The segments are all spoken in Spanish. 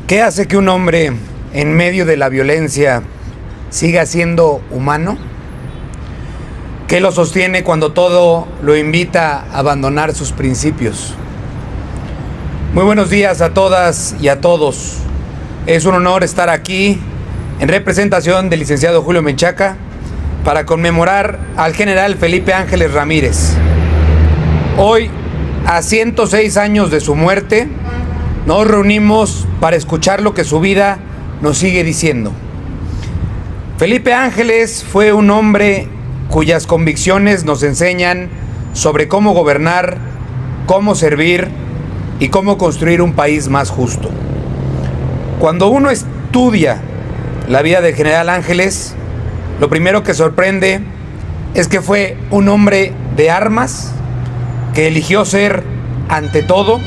¿Qué hace que un hombre en medio de la violencia siga siendo humano? ¿Qué lo sostiene cuando todo lo invita a abandonar sus principios? Muy buenos días a todas y a todos. Es un honor estar aquí en representación del licenciado Julio Menchaca para conmemorar al general Felipe Ángeles Ramírez. Hoy, a 106 años de su muerte, nos reunimos para escuchar lo que su vida nos sigue diciendo. Felipe Ángeles fue un hombre cuyas convicciones nos enseñan sobre cómo gobernar, cómo servir y cómo construir un país más justo. Cuando uno estudia la vida del general Ángeles, lo primero que sorprende es que fue un hombre de armas que eligió ser, ante todo,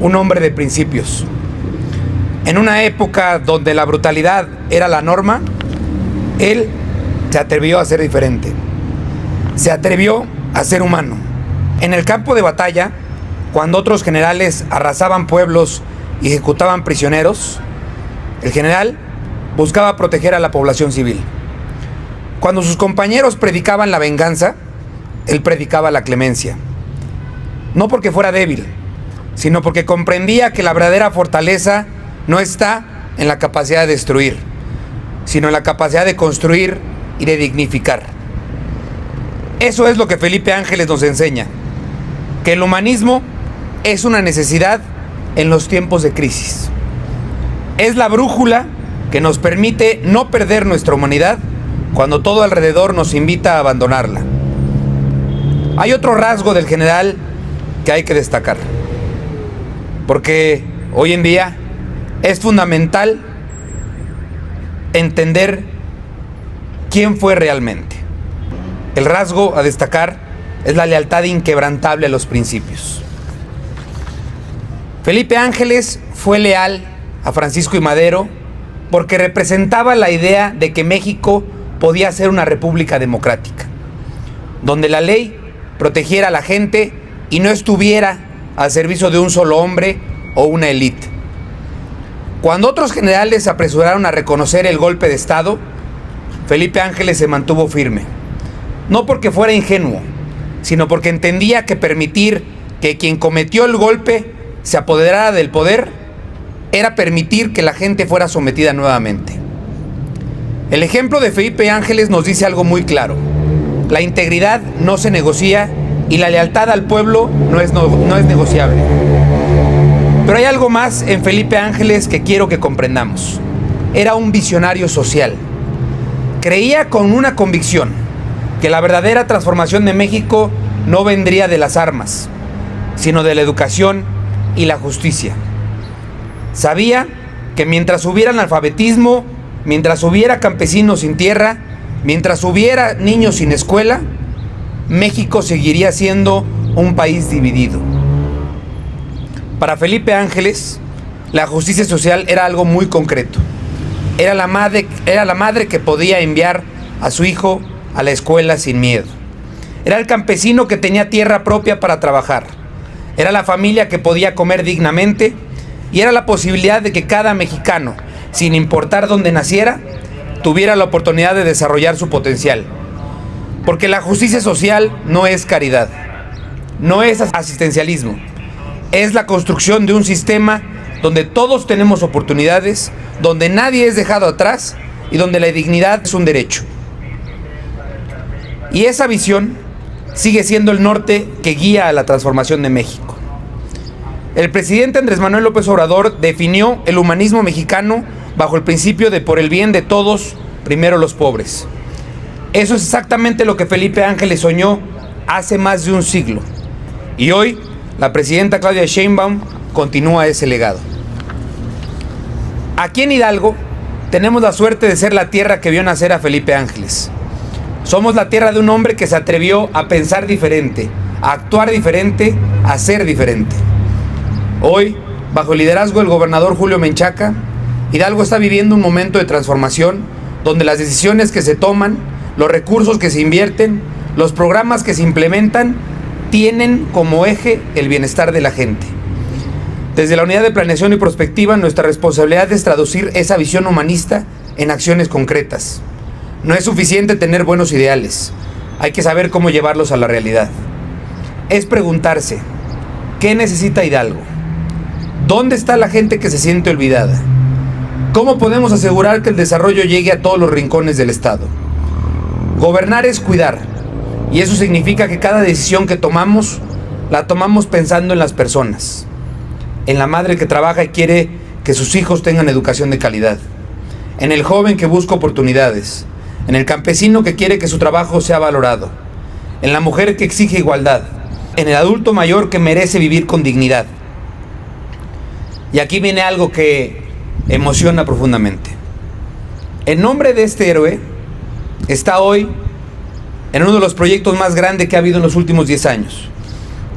un hombre de principios. En una época donde la brutalidad era la norma, él se atrevió a ser diferente. Se atrevió a ser humano. En el campo de batalla, cuando otros generales arrasaban pueblos y ejecutaban prisioneros, el general buscaba proteger a la población civil. Cuando sus compañeros predicaban la venganza, él predicaba la clemencia. No porque fuera débil, sino porque comprendía que la verdadera fortaleza no está en la capacidad de destruir, sino en la capacidad de construir y de dignificar. Eso es lo que Felipe Ángeles nos enseña, que el humanismo es una necesidad en los tiempos de crisis. Es la brújula que nos permite no perder nuestra humanidad cuando todo alrededor nos invita a abandonarla. Hay otro rasgo del general que hay que destacar, porque hoy en día es fundamental entender quién fue realmente. El rasgo a destacar es la lealtad inquebrantable a los principios. Felipe Ángeles fue leal a Francisco I. Madero porque representaba la idea de que México podía ser una república democrática, donde la ley protegiera a la gente y no estuviera al servicio de un solo hombre o una élite. Cuando otros generales se apresuraron a reconocer el golpe de Estado, Felipe Ángeles se mantuvo firme. No porque fuera ingenuo, sino porque entendía que permitir que quien cometió el golpe se apoderara del poder era permitir que la gente fuera sometida nuevamente. El ejemplo de Felipe Ángeles nos dice algo muy claro: la integridad no se negocia y la lealtad al pueblo no es negociable. Pero hay algo más en Felipe Ángeles que quiero que comprendamos. Era un visionario social. Creía con una convicción que la verdadera transformación de México no vendría de las armas, sino de la educación y la justicia. Sabía que mientras hubiera analfabetismo, mientras hubiera campesinos sin tierra, mientras hubiera niños sin escuela, México seguiría siendo un país dividido. Para Felipe Ángeles, la justicia social era algo muy concreto. Era la madre que podía enviar a su hijo a la escuela sin miedo. Era el campesino que tenía tierra propia para trabajar. Era la familia que podía comer dignamente y era la posibilidad de que cada mexicano, sin importar dónde naciera, tuviera la oportunidad de desarrollar su potencial. Porque la justicia social no es caridad, no es asistencialismo, es la construcción de un sistema donde todos tenemos oportunidades, donde nadie es dejado atrás y donde la dignidad es un derecho. Y esa visión sigue siendo el norte que guía a la transformación de México. El presidente Andrés Manuel López Obrador definió el humanismo mexicano bajo el principio de por el bien de todos, primero los pobres. Eso es exactamente lo que Felipe Ángeles soñó hace más de un siglo. Y hoy, la presidenta Claudia Sheinbaum continúa ese legado. Aquí en Hidalgo tenemos la suerte de ser la tierra que vio nacer a Felipe Ángeles. Somos la tierra de un hombre que se atrevió a pensar diferente, a actuar diferente, a ser diferente. Hoy, bajo el liderazgo del gobernador Julio Menchaca, Hidalgo está viviendo un momento de transformación donde las decisiones que se toman, los recursos que se invierten, los programas que se implementan, tienen como eje el bienestar de la gente. Desde la Unidad de Planeación y Prospectiva, nuestra responsabilidad es traducir esa visión humanista en acciones concretas. No es suficiente tener buenos ideales, hay que saber cómo llevarlos a la realidad. Es preguntarse, ¿qué necesita Hidalgo? ¿Dónde está la gente que se siente olvidada? ¿Cómo podemos asegurar que el desarrollo llegue a todos los rincones del Estado? Gobernar es cuidar, y eso significa que cada decisión que tomamos, la tomamos pensando en las personas, en la madre que trabaja y quiere que sus hijos tengan educación de calidad, en el joven que busca oportunidades, en el campesino que quiere que su trabajo sea valorado, en la mujer que exige igualdad, en el adulto mayor que merece vivir con dignidad. Y aquí viene algo que emociona profundamente. El nombre de este héroe está hoy en uno de los proyectos más grandes que ha habido en los últimos 10 años,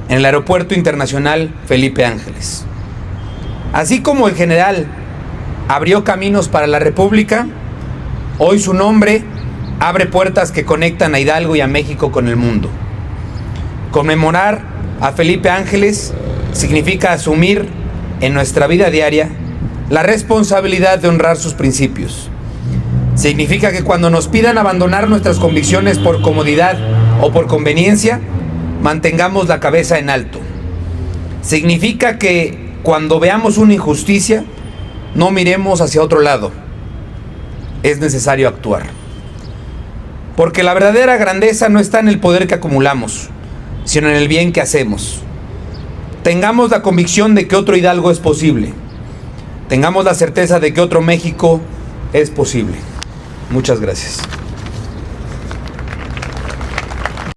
en el Aeropuerto Internacional Felipe Ángeles. Así como el general abrió caminos para la República, hoy su nombre abre puertas que conectan a Hidalgo y a México con el mundo. Conmemorar a Felipe Ángeles significa asumir en nuestra vida diaria la responsabilidad de honrar sus principios. Significa que cuando nos pidan abandonar nuestras convicciones por comodidad o por conveniencia, mantengamos la cabeza en alto. Significa que cuando veamos una injusticia, no miremos hacia otro lado. Es necesario actuar. Porque la verdadera grandeza no está en el poder que acumulamos, sino en el bien que hacemos. Tengamos la convicción de que otro Hidalgo es posible. Tengamos la certeza de que otro México es posible. Muchas gracias.